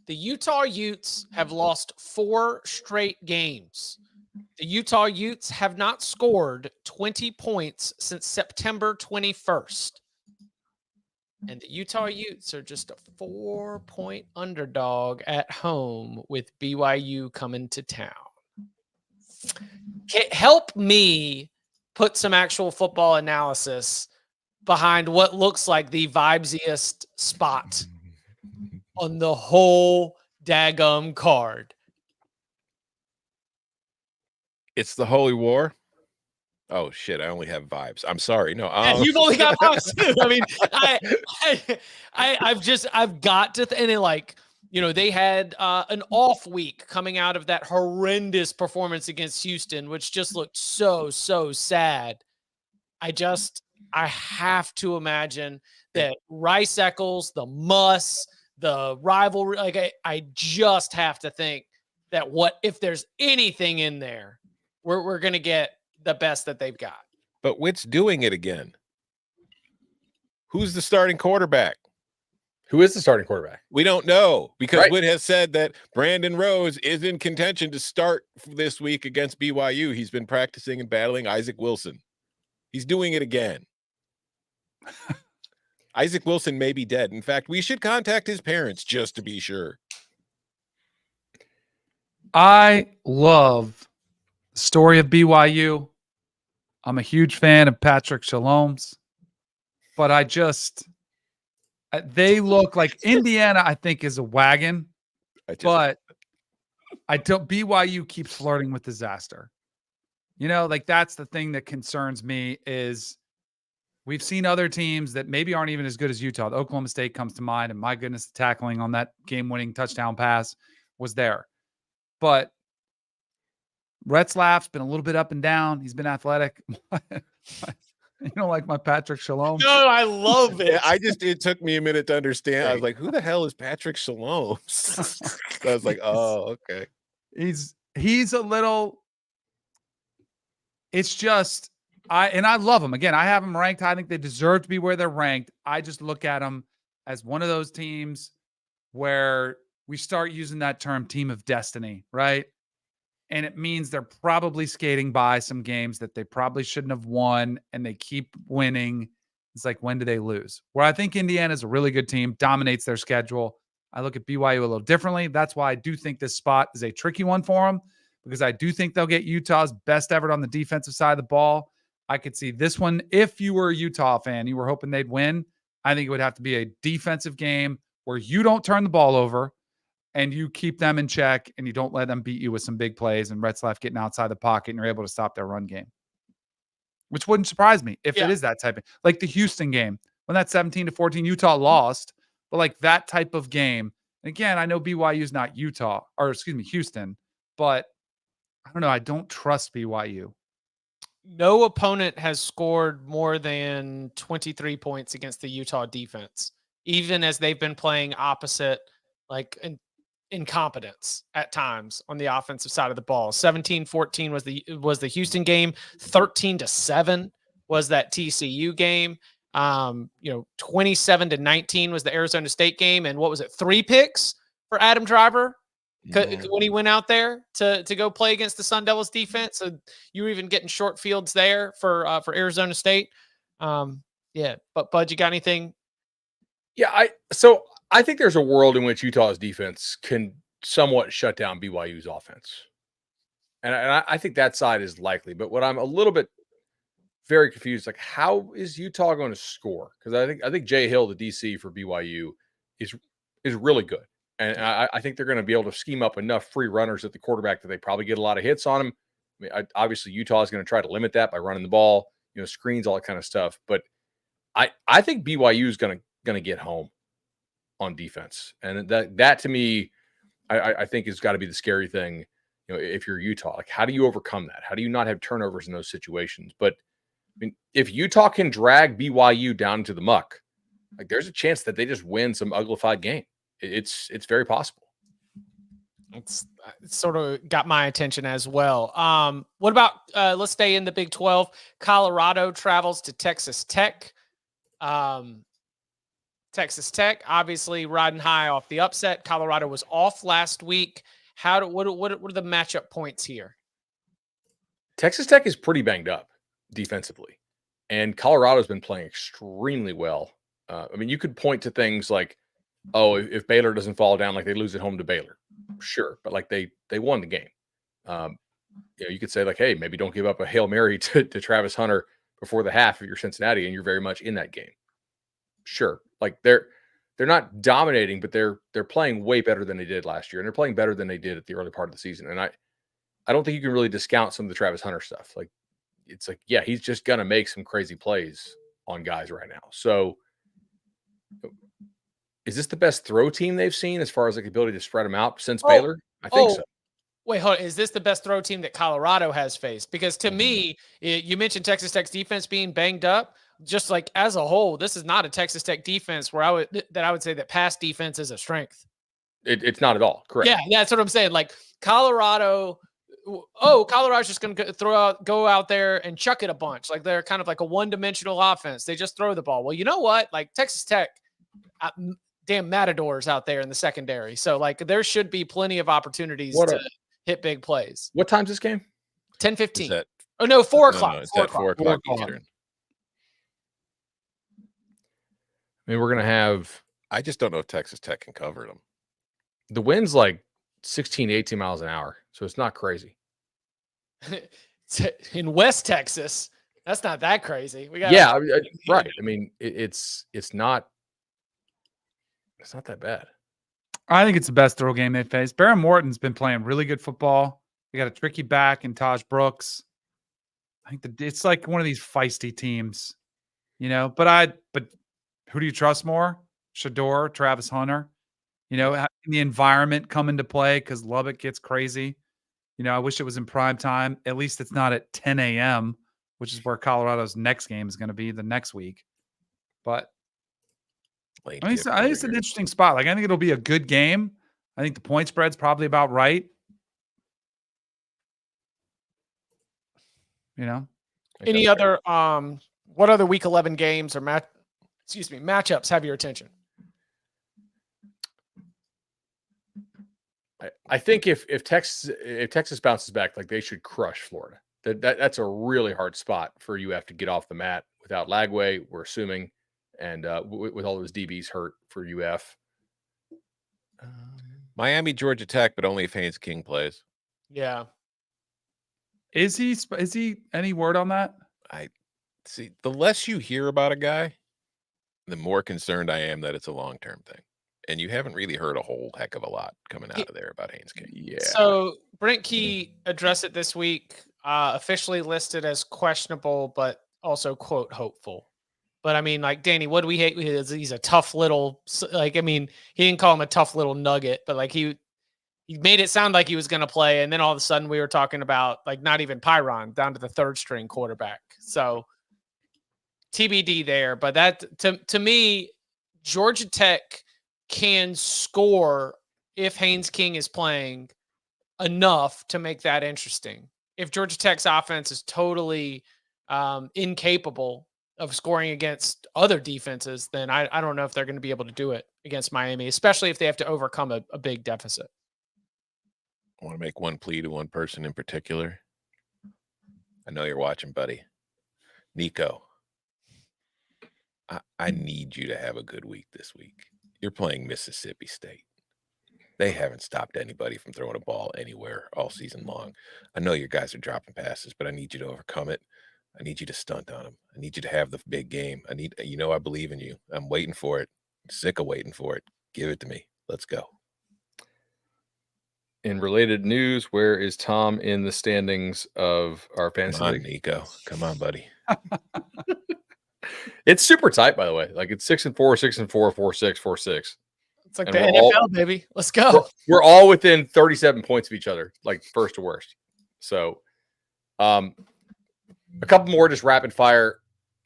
The Utah Utes have lost 4 straight games. The Utah Utes have not scored 20 points since September 21st. And the Utah Utes are just a 4-point underdog at home with BYU coming to town. Help me put some actual football analysis behind what looks like the vibesiest spot on the whole daggum card. It's the Holy War. Oh shit! I only have vibes. I'm sorry. No, You've only got vibes too. I mean, I've got to, and then like, you know, they had an off week coming out of that horrendous performance against Houston, which just looked so sad. I have to imagine that Rice Eccles, the Muss, the rivalry, like I just have to think that if there's anything in there, we're going to get the best that they've got. But Witt's doing it again. Who's the starting quarterback? Who is the starting quarterback? We don't know because Right. Witt has said that Brandon Rose is in contention to start this week against BYU. He's been practicing and battling Isaac Wilson. He's doing it again. Isaac Wilson may be dead. In fact, we should contact his parents just to be sure. I love the story of BYU. I'm a huge fan of Patrick Shalom's, but they look like Indiana, I think, is a wagon, but BYU keeps flirting with disaster. You know, like that's the thing that concerns me is we've seen other teams that maybe aren't even as good as Utah. The Oklahoma State comes to mind, and my goodness, the tackling on that game-winning touchdown pass was there. But Retzlaff's been a little bit up and down. He's been athletic. You don't like my Patrick Shalom? No, I love it. It took me a minute to understand. I was like, who the hell is Patrick Shalom? I was like, oh, okay. He's a little, it's just, I love him. Again, I have them ranked. I think they deserve to be where they're ranked. I just look at them as one of those teams where we start using that term team of destiny, right? And it means they're probably skating by some games that they probably shouldn't have won, and they keep winning. It's like, when do they lose? Where I think Indiana is a really good team, dominates their schedule. I look at BYU a little differently. That's why I do think this spot is a tricky one for them, because I do think they'll get Utah's best effort on the defensive side of the ball. I could see this one. If you were a Utah fan, you were hoping they'd win, I think it would have to be a defensive game where you don't turn the ball over and you keep them in check and you don't let them beat you with some big plays and Retzlaff getting outside the pocket and you're able to stop their run game, which wouldn't surprise me if it is that type of, like the Houston game when that 17-14 Utah lost, but like that type of game. And again, I know BYU is not Houston, but I don't know. I don't trust BYU. No opponent has scored more than 23 points against the Utah defense, even as they've been playing opposite, like incompetence at times on the offensive side of the ball. 17-14 was the Houston game. 13-7 was that TCU game. 27-19 was the Arizona State game. And what was it? 3 picks for Adam Driver when he went out there to go play against the Sun Devils defense. So you were even getting short fields there for Arizona State. But Bud, you got anything? Yeah, I think there's a world in which Utah's defense can somewhat shut down BYU's offense. And I think that side is likely. But what I'm a little bit very confused, like, how is Utah going to score? Because I think Jay Hill, the DC for BYU, is really good. And I think they're going to be able to scheme up enough free runners at the quarterback that they probably get a lot of hits on him. I mean, obviously Utah is going to try to limit that by running the ball, screens, all that kind of stuff. But I think BYU is going to get home on defense, and that to me, I think has got to be the scary thing. If you're Utah, like, how do you overcome that? How do you not have turnovers in those situations? But I mean, if Utah can drag BYU down to the muck, like, there's a chance that they just win some uglified game. It's very possible. It's sort of got my attention as well. What about let's stay in the Big 12. Colorado travels to Texas Tech. Texas Tech obviously riding high off the upset. Colorado was off last week. What are the matchup points here? Texas Tech is pretty banged up defensively, and Colorado's been playing extremely well. I mean, you could point to things like, oh, if Baylor doesn't fall down, like, they lose at home to Baylor, sure, but like they won the game. You could say, like, hey, maybe don't give up a Hail Mary to Travis Hunter before the half if you're Cincinnati and you're very much in that game. Sure, like they're not dominating, but they're playing way better than they did last year, and they're playing better than they did at the early part of the season. And I don't think you can really discount some of the Travis Hunter stuff. Like, it's like, yeah, he's just gonna make some crazy plays on guys right now. So, is this the best throw team they've seen as far as, like, ability to spread them out since Baylor? I think so. Wait, hold on. Is this the best throw team that Colorado has faced? Because to me, you mentioned Texas Tech's defense being banged up. Just like as a whole, this is not a Texas Tech defense where I would say that pass defense is a strength. It's not at all. Correct. Yeah, that's what I'm saying. Like Colorado's just going to go out there and chuck it a bunch. Like they're kind of like a one-dimensional offense. They just throw the ball. Well, you know what? Like Texas Tech, damn matadors out there in the secondary. So like there should be plenty of opportunities to hit big plays. What time's this game? 10:15. Oh no, 4 o'clock. No, it's at 4 o'clock Eastern. I mean, we're going to have. I just don't know if Texas Tech can cover them. The wind's like 16, 18 miles an hour, so it's not crazy. In West Texas, that's not that crazy. Right. I mean, it's not that bad. I think it's the best throw game they faced. Baron Morton's been playing really good football. They got a tricky back in Taj Brooks. I think it's like one of these feisty teams, But who do you trust more? Shador, Travis Hunter? The environment come into play because Lubbock gets crazy. I wish it was in prime time. At least it's not at 10 a.m., which is where Colorado's next game is going to be the next week. But I think it's an interesting spot. Like, I think it'll be a good game. I think the point spread's probably about right. Any other what other week 11 games or matchups have your attention? I think if Texas bounces back, like, they should crush Florida. That's a really hard spot for UF to get off the mat without Lagway, we're assuming, and with all those DBs hurt for UF. Miami, Georgia Tech, but only if Haynes King plays. Yeah. Is he any word on that? I see. The less you hear about a guy, the more concerned I am that it's a long-term thing. And you haven't really heard a whole heck of a lot coming out of there about Haynes King. Yeah. So Brent Key addressed it this week, officially listed as questionable, but also quote hopeful. But I mean, like, Danny, what do we hate? He's a tough little, like, I mean, he didn't call him a tough little nugget, but like he made it sound like he was going to play. And then all of a sudden we were talking about, like, not even Pyron, down to the third string quarterback. So TBD there. But that, to me, Georgia Tech can score if Haynes King is playing enough to make that interesting. If Georgia Tech's offense is totally incapable of scoring against other defenses, then I don't know if they're going to be able to do it against Miami, especially if they have to overcome a big deficit. I want to make one plea to one person in particular. I know you're watching, buddy. Nico, I need you to have a good week this week. You're playing Mississippi State. They haven't stopped anybody from throwing a ball anywhere all season long. I know your guys are dropping passes, but I need you to overcome it. I need you to stunt on them. I need you to have the big game. I believe in you. I'm waiting for it. I'm sick of waiting for it. Give it to me. Let's go. In related news, where is Tom in the standings of our fantasy league? Nico. Come on, buddy. It's super tight, by the way. Like it's 6-4, 6-4, 4-6, 4-6. It's like the NFL, baby. Let's go. We're all within 37 points of each other, like first to worst. So, a couple more just rapid fire.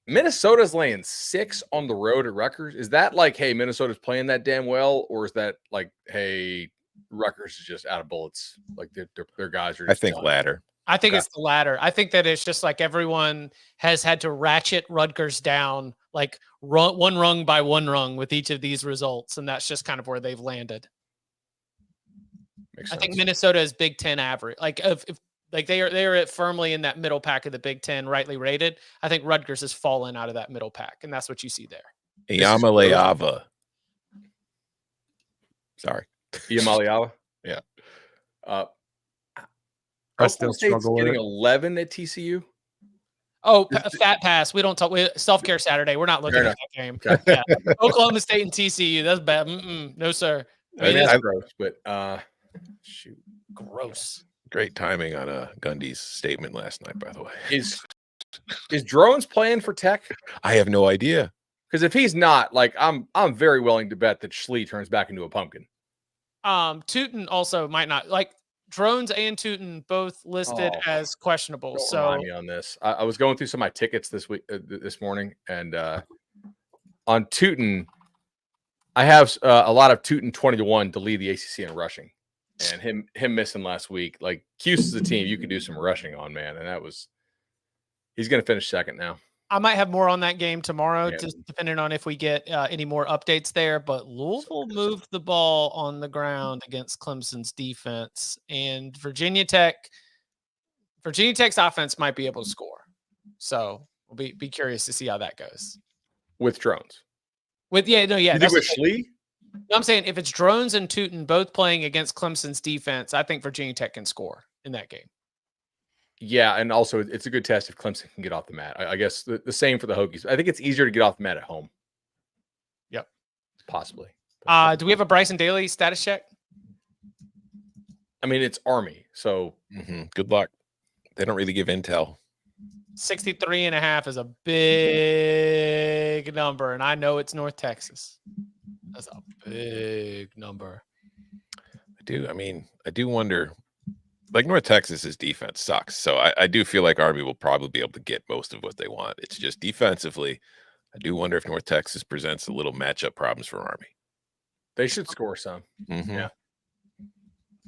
Minnesota's laying 6 on the road at Rutgers. Is that like, hey, Minnesota's playing that damn well, or is that like, hey, Rutgers is just out of bullets? Like their guys are. I think latter. I think it's the latter. I think that it's just like everyone has had to ratchet Rutgers down, like one rung by one rung with each of these results, and that's just kind of where they've landed. Makes sense. I think Minnesota is Big Ten average. Like if like they are firmly in that middle pack of the Big Ten, rightly rated. I think Rutgers has fallen out of that middle pack, and that's what you see there. Yamaleava. Sorry. Yamaleava? Yeah. I still struggle with getting it. 11 at TCU. Oh, fat pass. We don't talk. Self-care Saturday. We're not looking at that game. Okay. Yeah. Oklahoma State and TCU. That's bad. No, sir. I mean, that's gross, but shoot. Gross. Great timing on Gundy's statement last night, by the way. Is Drones playing for Tech? I have no idea. Because if he's not, like, I'm very willing to bet that Schlee turns back into a pumpkin. Tootin also might not. Like, Drones and Tootin both listed as questionable. Don't So remind me on this. I was going through some of my tickets this morning, and on Tootin, I have a lot of Tootin 20-1 to lead the ACC in rushing, and him missing last week. Like, Cuse is a team you can do some rushing on, man, and he's going to finish second now. I might have more on that game tomorrow, just depending on if we get any more updates there. But Louisville moved the ball on the ground against Clemson's defense, and Virginia Tech's offense might be able to score. So we'll be curious to see how that goes With Drones. You think with Schlee? No, I'm saying if it's Drones and Tootin both playing against Clemson's defense, I think Virginia Tech can score in that game. Yeah, and also it's a good test if Clemson can get off the mat. I guess the same for the Hokies. I think it's easier to get off the mat at home. Yep. Possibly. Do we have a Bryson Daly status check? I mean, it's Army, so good luck. They don't really give intel. 63.5 is a big number, and I know it's North Texas. That's a big number. I do wonder. Like, North Texas's defense sucks, so I do feel like Army will probably be able to get most of what they want. It's just defensively, I do wonder if North Texas presents a little matchup problems for Army. They should score some. Yeah.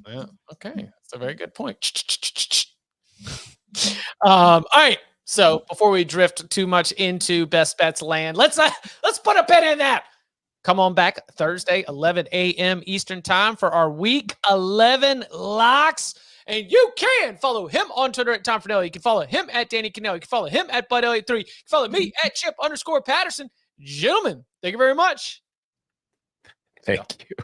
Okay, that's a very good point. All right. So before we drift too much into best bets land, let's put a pin in that. Come on back Thursday, 11 a.m. Eastern time for our Week 11 locks. And you can follow him on Twitter at Tom Fornelli. You can follow him at Danny Cannell. You can follow him at Bud Elliott 3. You can follow me at Chip_Patterson. Gentlemen, thank you very much. Thank you.